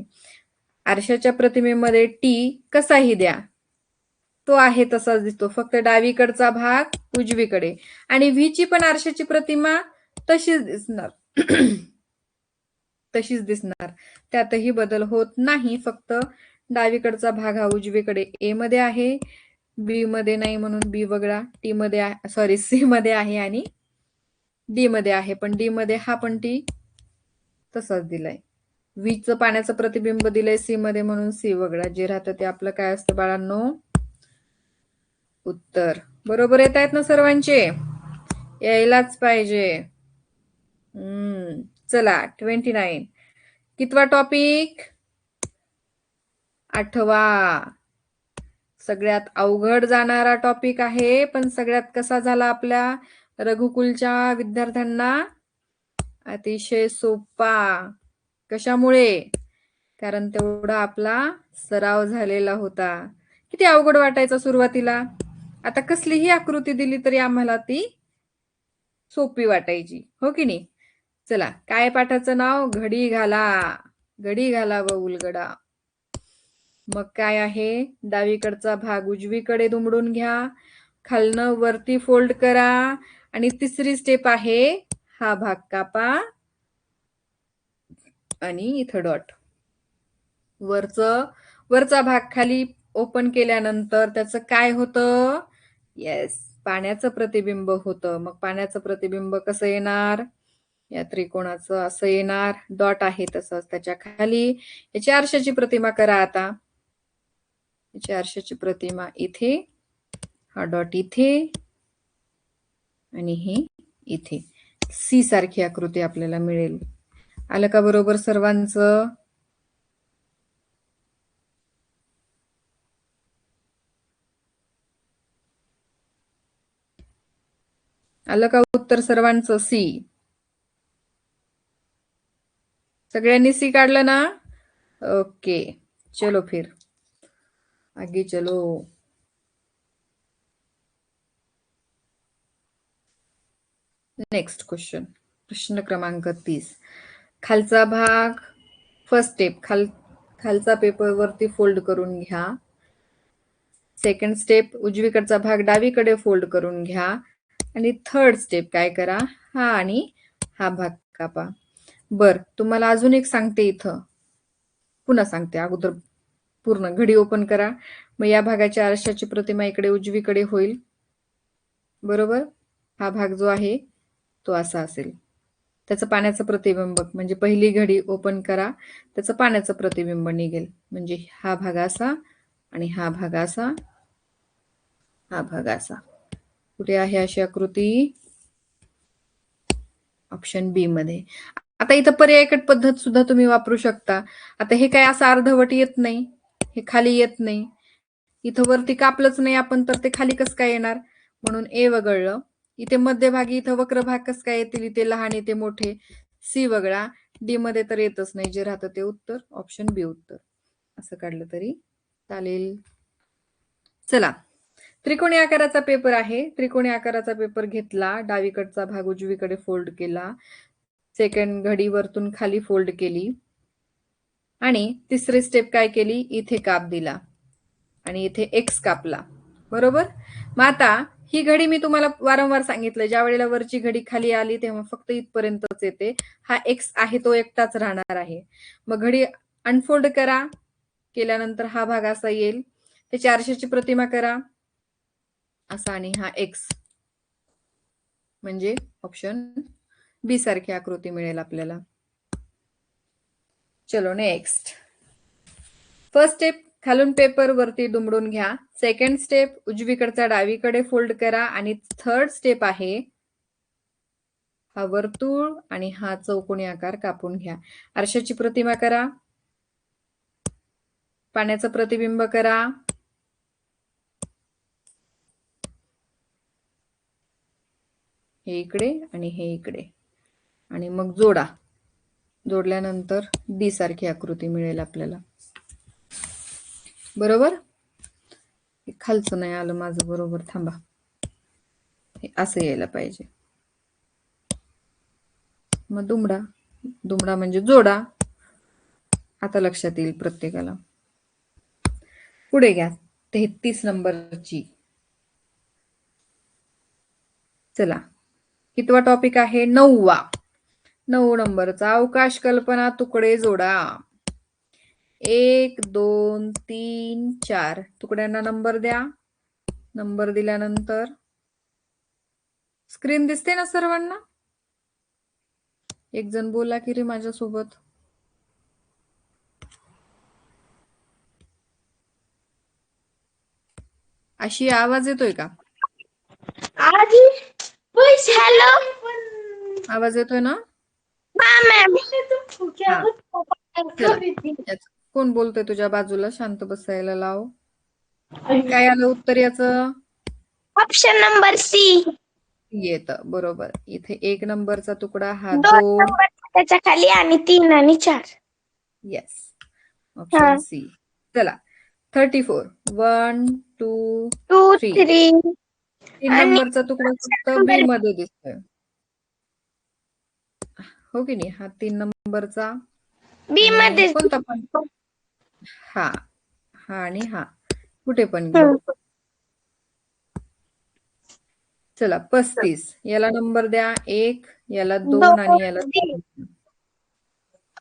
आरशाच्या प्रतिमेमध्ये टी कसाही द्या, तो आहे तसाच दिसतो, फक्त डावीकडचा भाग उजवीकडे. आणि व्हीची पण आरशाची प्रतिमा तशीच दिसणार तशीच दिसणार, त्यातही बदल होत नाही. फक्त डावीकडचा भाग हा उजवीकडे ए मध्ये आहे, बी मध्ये नाही म्हणून बी वगळा. टी मध्ये सॉरी सी मध्ये आहे आणि डी मध्ये आहे, पण डी मध्ये हा पण टी तसाच दिलाय. व्हीचं पाण्याचं प्रतिबिंब दिलंय सी मध्ये म्हणून सी वगळा. जे राहतं ते आपलं काय असतं बाळांनो, उत्तर. बरोबर येत आहेत ना सर्वांचे? यायलाच पाहिजे. चला 29 कितवा टॉपिक? 8वा. सगळ्यात अवघड जाणारा टॉपिक आहे, पण सगळ्यात कसा झाला आपल्या रघुकुलच्या विद्यार्थ्यांना? अतिशय सोपा. कशामुळे? कारण तेवढा आपला सराव झालेला होता. किती अवघड वाटायचा सुरुवातीला. आता कसलीही आकृती दिली तरी आम्हाला ती सोपी वाटायची, हो की नाही? चला, काय पाठाचं नाव? घडी घाला. घडी घाला व उलगडा. मग काय आहे? डावीकडचा भाग उजवीकडे दुमडून घ्या, खालनं वरती फोल्ड करा आणि तिसरी स्टेप आहे हा भाग कापा आणि इथं डॉट. वरचा भाग खाली ओपन केल्यानंतर त्याचं काय होतं? येस, पाण्याचं प्रतिबिंब होतं. मग पाण्याचं प्रतिबिंब कसं येणार? या त्रिकोणाचं असं येणार, डॉट आहे तसंच त्याच्या खाली. याची आरशाची प्रतिमा करा आता. याची आरशाची प्रतिमा इथे, हा डॉट इथे आणि हे इथे. सी सारखी आकृती आपल्याला मिळेल. आलं का बरोबर सर्वांचं? आलं का उत्तर सर्वांचं? सी. सगळ्यांनी सी काढलं ना? ओके, चलो फिर आगे चलो. नेक्स्ट क्वेश्चन, प्रश्न क्रमांक 30. खालचा भाग, फर्स्ट स्टेप, खालचा पेपर वरती फोल्ड करून घ्या. सेकंड स्टेप, उजवीकडचा भाग डावीकडे फोल्ड करून घ्या. आणि थर्ड स्टेप काय करा? हा आणि हा भाग कापा. बर, तुम्हाला अजून एक सांगते इथं, पुन्हा सांगते. अगोदर पूर्ण घडी ओपन करा. मग या भागाची आरशाची प्रतिमा इकडे उजवीकडे होईल, बरोबर. हा भाग जो आहे तो असा असेल. त्याचं पाण्याचं प्रतिबिंब म्हणजे पहिली घडी ओपन करा, त्याचं पाण्याचं प्रतिबिंब निघेल. म्हणजे हा भाग असा आणि हा भाग असा, हा भाग असा. कुठे आहे अशी आकृती? ऑप्शन बी मध्ये. आता इथं पर्यायकट पद्धत सुद्धा तुम्ही वापरू शकता. आता हे काय असं अर्धवट येत नाही, हे खाली येत नाही. इथं वरती कापलंच नाही आपण, तर ते खाली कसं काय येणार? म्हणून ए वगळलं. इथे मध्यभागी इथं वक्र भाग कसं काय येतील? इथे लहान इथे मोठे. सी वगळा. डी मध्ये तर येतच नाही, जे राहतं ते उत्तर. ऑप्शन बी उत्तर. असं काढलं तरी चालेल. चला, त्रिकोणी आकाराचा पेपर आहे. त्रिकोणी आकाराचा पेपर घेतला, डावीकडचा भाग उजवीकडे फोल्ड केला, सेकंड घडी वरतून खाली फोल्ड केली आणि तिसरी स्टेप काय केली? इथे काप दिला आणि इथे एक्स कापला, बरोबर. मग आता ही घडी मी तुम्हाला वारंवार सांगितलं, ज्या वेळेला वरची घडी खाली आली तेव्हा फक्त इथपर्यंतच येते. हा एक्स आहे तो एकटाच राहणार आहे. मग घडी अनफोल्ड करा, केल्यानंतर हा भाग असा येईल. त्याची आरशाची प्रतिमा करा असा आणि हा एक्स, म्हणजे ऑप्शन बी सारखी आकृती मिळेल आपल्याला. चलो नेक्स्ट. फर्स्ट स्टेप, खालून पेपर वरती दुमडून घ्या. सेकंड स्टेप उजवीकडचा डावीकडे फोल्ड करा आणि थर्ड स्टेप आहे हा वर्तुळ आणि हा चौकोनी आकार कापून घ्या. आरशाची प्रतिमा करा. पाण्याचं प्रतिबिंब करा. हे इकडे आणि हे इकडे आणि मग जोडा. जोडल्यानंतर डी सारखी आकृती मिळेल आपल्याला. बरोबर? खालचं नाही आलं माझं बरोबर. थांबा. हे असं यायला पाहिजे. मग दुमडा. दुमडा म्हणजे जोडा. आता लक्षात येईल प्रत्येकाला. पुढे घ्या 33 नंबरची. चला, कितवा टॉपिक आहे? 9वा. 9 नंबरचा अवकाश कल्पना तुकडे जोडा. 1 2 3 4 तुकड्यांना नंबर द्या. नंबर दिल्यानंतर स्क्रीन दिसते ना सर्वांना? एक जण बोला की रे माझ्यासोबत. अशी आवाज येतोय का? हॅलो. आवाज येतोय ना? हा मॅम. कोण बोलतोय तुझ्या बाजूला? शांत बसायला लाव. काय आलं उत्तर याचं? Option number C. येत बरोबर. इथे 1 नंबरचा तुकडा हा 2 2. नंबर त्याच्या खाली आणि 3 आणि 4. Yes, option C. चला 34. 1 2 2 3. 3 3 आणि नंबरचा तुकडा फक्त बी मध्ये दिसतोय. हो की नाही? हा 3 नंबरचा बी मध्ये कोणता पण? हा हा आणि हा कुठे पण घ्या. चला 35. याला नंबर द्या 1, याला 2 आणि याला 3.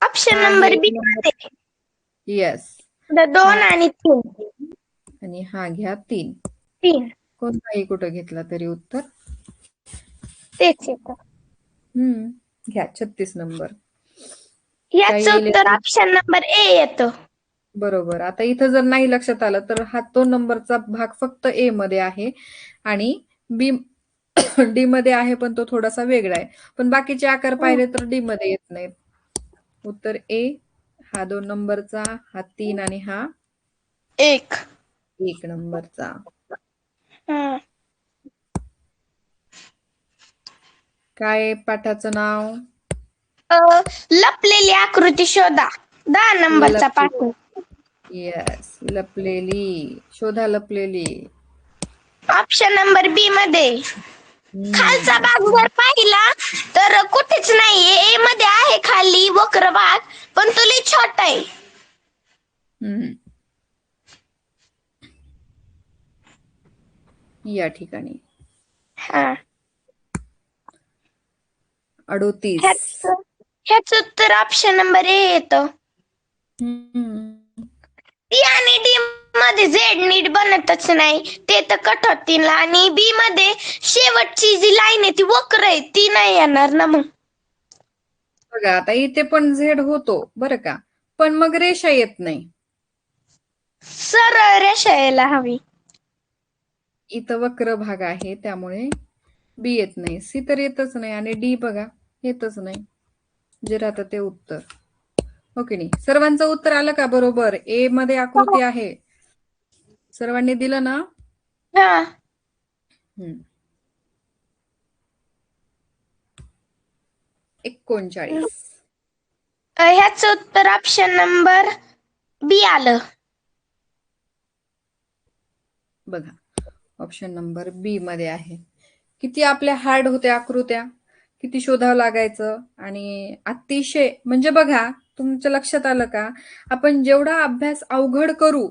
ऑप्शन नंबर बी मध्ये. येस. 2 आणि 3. आणि हा घ्या 3. 3 कोणताही कुठं घेतला तरी उत्तर तेच येतं. घ्या 36 नंबर. याचं उत्तर ऑप्शन नंबर ए येतं. बरोबर. आता इथं जर नाही लक्षात आलं तर हा 2 नंबरचा भाग फक्त ए मध्ये आहे आणि बी डी मध्ये आहे, पण तो थोडासा वेगळा आहे. पण बाकीचे आकार पाहिले तर डी मध्ये येत नाहीत. उत्तर ए. हा 2 नंबरचा, हा 3 आणि हा 1 नंबरचा. काय पाठाचं नाव? लपलेली आकृती शोधा. 10 नंबरचा पाठ. येस, लपलेली. शोधा लपलेली. ऑप्शन नंबर बी मध्ये. खालचा भाग जर पाहिला तर कुठेच नाहीये. ए मध्ये आहे खाली वक्र भाग, पण तो लई छोटा आहे. या ठिकाणी हा 38. ह्याच उत्तर ऑप्शन नंबर ए येतं. डी आणि डी मध्ये झेड नीट बनतच नाही, ते तर कट होतील. आणि बी मध्ये शेवटची जी लाईन आहे ती वक्र आहे, ती नाही येणार ना मग. बघा आता इथे पण झेड होतो बरं का, पण मग रेषा येत नाही. सरळ रेषा यायला हवी. इथं वक्र भाग आहे त्यामुळे बी येत नाही. सी तर येतच नाही आणि डी बघा येतच नाही. जे राहतं ते उत्तर. हो की नाही? सर्वांचं उत्तर आलं का बरोबर? ए मध्ये आकृती आहे. सर्वांनी दिलं ना? 39. ह्याच उत्तर ऑप्शन नंबर बी आलं. बघा ऑप्शन नंबर बी मध्ये आहे. किती आपल्या हार्ड होत्या आकृत्या, किती शोधावं लागायचं. आणि अतिशय म्हणजे बघा, तुमच्या लक्षात आलं का, आपण जेवढा अभ्यास अवघड करू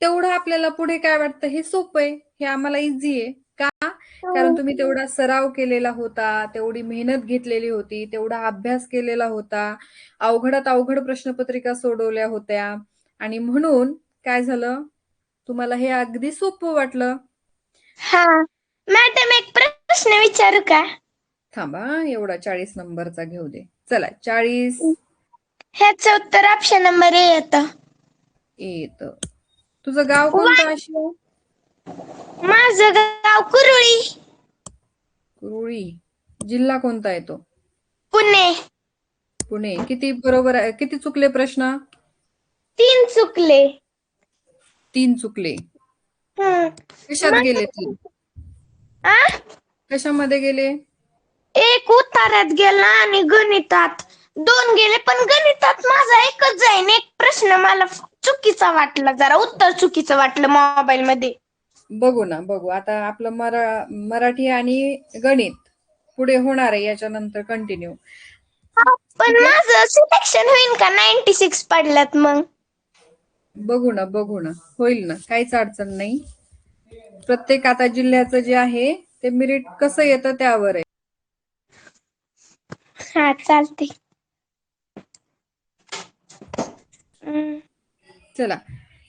तेवढं आपल्याला पुढे काय वाटतं, हे सोपं आहे, हे आम्हाला इझी आहे. का? कारण तुम्ही तेवढा सराव केलेला होता, तेवढी मेहनत घेतलेली होती, तेवढा अभ्यास केलेला होता, अवघडात अवघड प्रश्नपत्रिका सोडवल्या होत्या आणि म्हणून काय झालं, तुम्हाला हे अगदी सोपं वाटलं. हा मॅडम, एक प्रश्न विचारू का? थांबा, एवढा 40 नंबरचा घेऊ दे. चला 40. ह्याचं उत्तर ऑप्शन नंबर ए येतं. येत. तुझं गाव कोणतं आशिया? माझं गाव कुरुळी. कुरुळी. जिल्हा कोणता येतो? पुणे. पुणे. किती बरोबर आहे? किती चुकले प्रश्न? 3 चुकले. 3 चुकले. कशात गेले 3? कशामध्ये गेले? एक उत्तरात गेला आणि गणितात 2 गेले, पण गणितात माझा एकच जाईन. एक प्रश्न मला चुकीचा वाटला, जरा उत्तर चुकीचं वाटलं मोबाईल मध्ये. बघू ना, बघू. आता आपलं मराठी आणि गणित पुढे होणार आहे याच्यानंतर कंटिन्यू. पण माझं सिलेक्शन होईल का? 96 पडल्यात मग. बघू ना, बघू ना. होईल ना, काहीच अडचण नाही. प्रत्येक आता जिल्ह्याचं जे आहे ते मेरिट कसं येतं त्यावर आहे. हा, चालते. चला,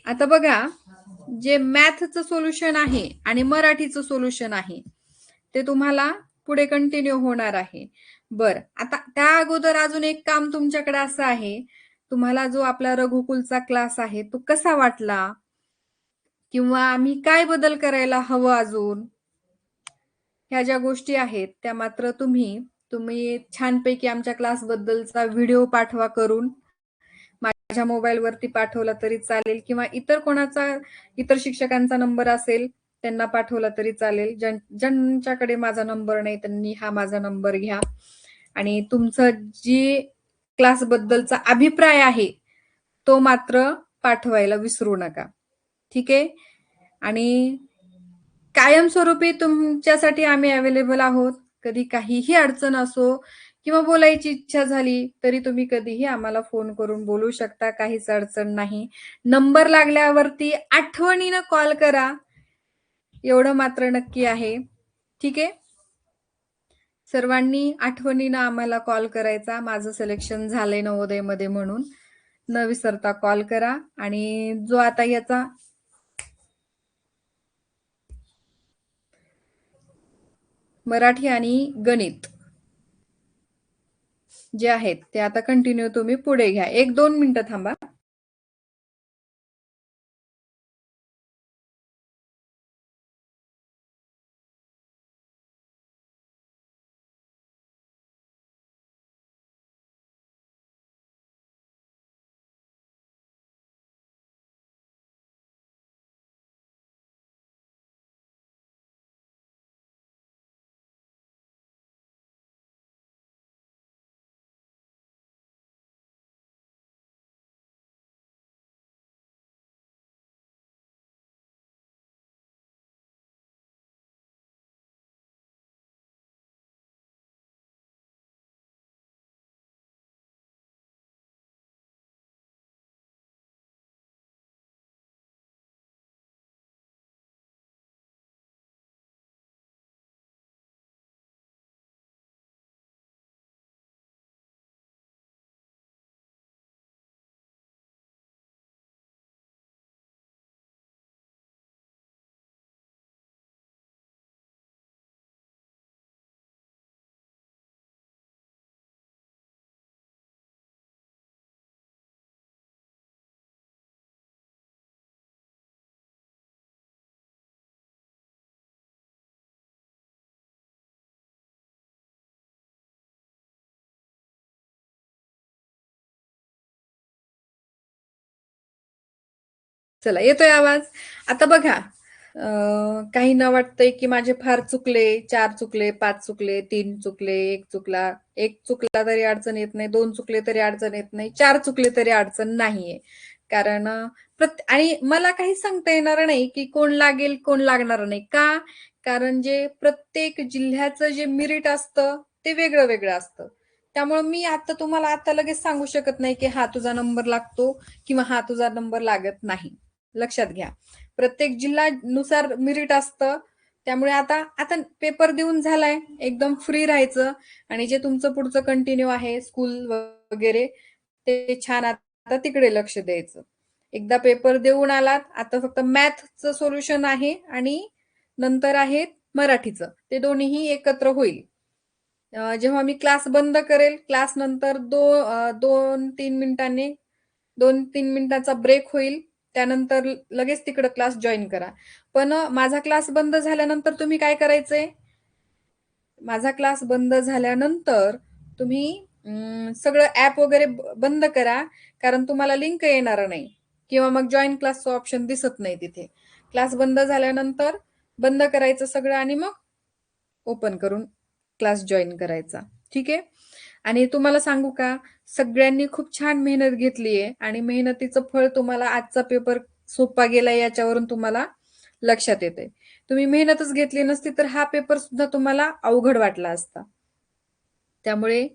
आता बघा, जे मॅथचं सोल्युशन आहे आणि मराठीचं सोल्युशन आहे ते तुम्हाला पुढे कंटिन्यू होणार आहे. बर, आता त्या अगोदर अजून एक काम तुमच्याकडे असं आहे, तुम्हाला जो आपला रघुकुलचा क्लास आहे तो कसा वाटला, किंवा आम्ही काय बदल करायला हवं अजून, ह्या ज्या गोष्टी आहेत त्या मात्र तुम्ही छानपैकी आमच्या क्लास बद्दलचा व्हिडिओ पाठवा करून. माझ्या मोबाईल वरती पाठवला तरी चालेल, किंवा इतर शिक्षकांचा नंबर असेल त्यांना पाठवला तरी चालेल. ज्यांच्याकडे माझा नंबर नाही त्यांनी हा माझा नंबर घ्या आणि तुमचं जी क्लास बद्दलचा अभिप्राय आहे तो मात्र पाठवायला विसरू नका. ठीक आहे? आणि कायमस्वरूपी तुमच्यासाठी आम्ही अवेलेबल आहोत. कधी काहीही अडचण असो किंवा बोलायची इच्छा झाली तरी तुम्ही कधीही आम्हाला फोन करून बोलू शकता. काहीच अडचण नाही. नंबर लागल्यावरती आठवणीनं कॉल करा, एवढं मात्र नक्की आहे. ठीक आहे? सर्वांनी आठवणीनं आम्हाला कॉल करायचा. माझं सिलेक्शन झालंय नवोदयमध्ये म्हणून न विसरता कॉल करा. आणि जो आता याचा मराठी आणि गणित जे आहेत ते आता कंटिन्यू तुम्ही पुढे घ्या. 1-2 मिनिटं थांबा. चला, येतोय आवाज? आता बघा, काही न वाटतंय की माझे फार चुकले, 4 चुकले, 5 चुकले, 3 चुकले, 1 चुकला. 1 चुकला तरी अडचण येत नाही, 2 चुकले तरी अडचण येत नाही, 4 चुकले तरी अडचण नाहीये. कारण आणि मला काही सांगता येणार नाही की कोण लागेल कोण लागणार नाही. का? कारण जे प्रत्येक जिल्ह्याचं जे मेरिट असतं ते वेगळं वेगळं असतं. त्यामुळे मी आता तुम्हाला आता लगेच सांगू शकत नाही की हा तुझा नंबर लागतो किंवा हा तुझा नंबर लागत नाही. लक्षात घ्या, प्रत्येक जिल्ह्यानुसार मेरिट असतं. त्यामुळे आता पेपर देऊन झालाय, एकदम फ्री राहायचं आणि जे तुमचं पुढचं कंटिन्यू आहे स्कूल वगैरे ते छान आता तिकडे लक्ष द्यायचं. एकदा पेपर देऊन आलात, आता फक्त मॅथचं सोल्युशन आहे आणि नंतर आहे मराठीचं. ते दोन्हीही एकत्र होईल. जेव्हा मी क्लास बंद करेल, क्लास नंतर 2-3 मिनिटांनी 2-3 मिनिटाचा ब्रेक होईल. त्यानंतर लगेच तिकडं क्लास जॉईन करा. पण माझा क्लास बंद झाल्यानंतर तुम्ही काय करायचंय? माझा क्लास बंद झाल्यानंतर तुम्ही सगळं ॲप वगैरे बंद करा. कारण तुम्हाला लिंक येणार नाही किंवा मग जॉइन क्लासचं ऑप्शन दिसत नाही तिथे. क्लास बंद झाल्यानंतर बंद करायचं सगळं आणि मग ओपन करून क्लास जॉइन करायचा. ठीक आहे? आणि तुम्हाला सांगू का, सगळ्यांनी खूप छान मेहनत घेतली आहे आणि मेहनतीचं फळ तुम्हाला आजचा पेपर सोपा गेलाय याच्यावरून तुम्हाला लक्षात येतंय. तुम्ही मेहनतच घेतली नसती तर हा पेपर सुद्धा तुम्हाला अवघड वाटला असता. त्यामुळे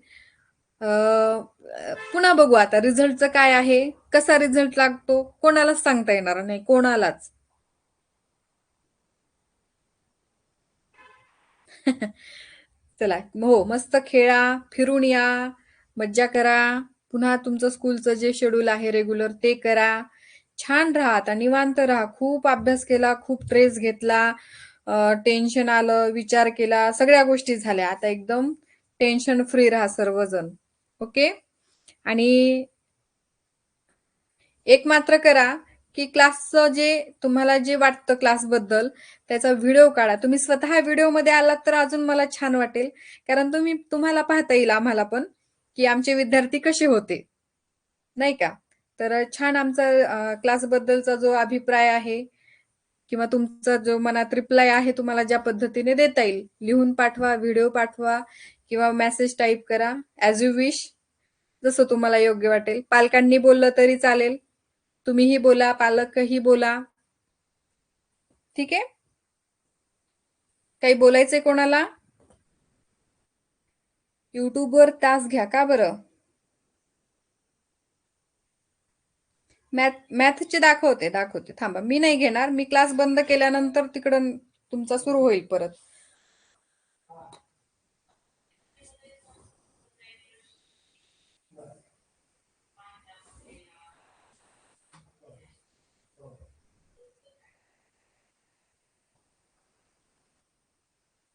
पुन्हा बघू आता रिझल्टचं काय आहे, कसा रिझल्ट लागतो कोणालाच सांगता येणार नाही, कोणालाच. चला हो, मस्त खेळा, फिरून या, मज्जा करा. पुन्हा तुमचं स्कूलचं जे शेड्यूल आहे रेग्युलर ते करा. छान राहा, आता निवांत राहा. खूप अभ्यास केला, खूप स्ट्रेस घेतला, टेन्शन आलं, विचार केला, सगळ्या गोष्टी झाल्या. आता एकदम टेन्शन फ्री राहा सर्वजण. ओके? आणि एक मात्र करा, की क्लासचं जे तुम्हाला जे वाटतं क्लासबद्दल त्याचा व्हिडिओ काढा. तुम्ही स्वतः व्हिडिओमध्ये आलात तर अजून मला छान वाटेल. कारण तुम्हाला पाहता येईल आम्हाला पण, की आमचे विद्यार्थी कसे होते, नाही का? तर छान आमचा क्लासबद्दलचा जो अभिप्राय आहे किंवा तुमचा जो मनात रिप्लाय आहे तुम्हाला ज्या पद्धतीने देता येईल. लिहून पाठवा, व्हिडिओ पाठवा किंवा मेसेज टाइप करा. As you wish. जसं तुम्हाला योग्य वाटेल. पालकांनी बोललं तरी चालेल. तुम्हीही बोला, पालकही बोला. ठीक आहे? काही बोलायचंय कोणाला? युट्यूबवर तास घ्या का बरं? मॅथचे दाखवते. थांबा. मी नाही घेणार. मी क्लास बंद केल्यानंतर तिकडं तुमचा सुरू होईल परत.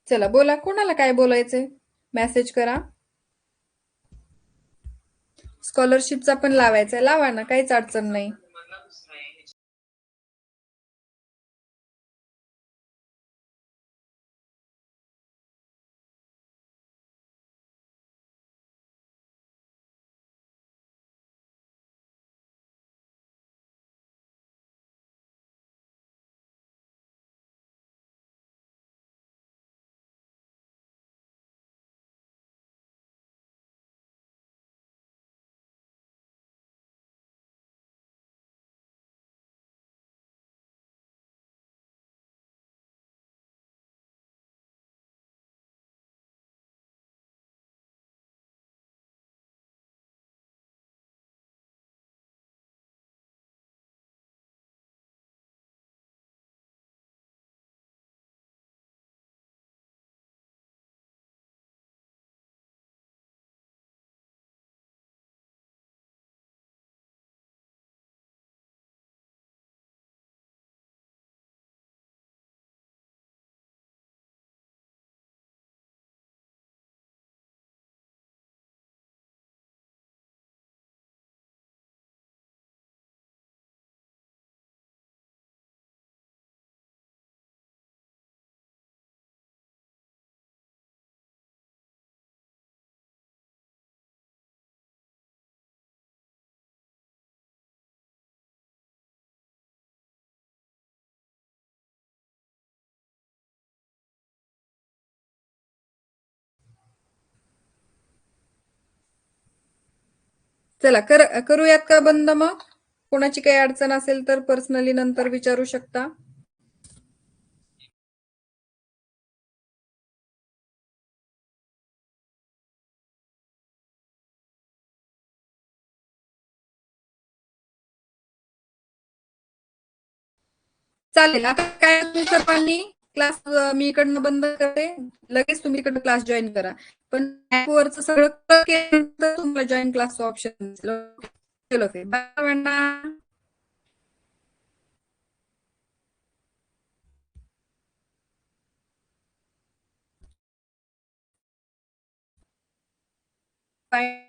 चला बोला, कोणाला काय बोलायचंय? मेसेज करा. स्कॉलरशिपचा पण लावायचा, लावा ना, काहीच अडचण नाही. चला करूयात का बंद मग? कोणाची काही अडचण असेल तर पर्सनली नंतर विचारू शकता. चालेल. आता काय तुम्ही सर्वांनी क्लास मी इकडनं बंद करते. लगेच तुम्ही इकडनं क्लास जॉईन करा. पण ॲपवरचं सगळं केल्यानंतर तुम्हाला जॉईन क्लासचं ऑप्शन दिसेल. ओके. बाय सर्वांना. बाय.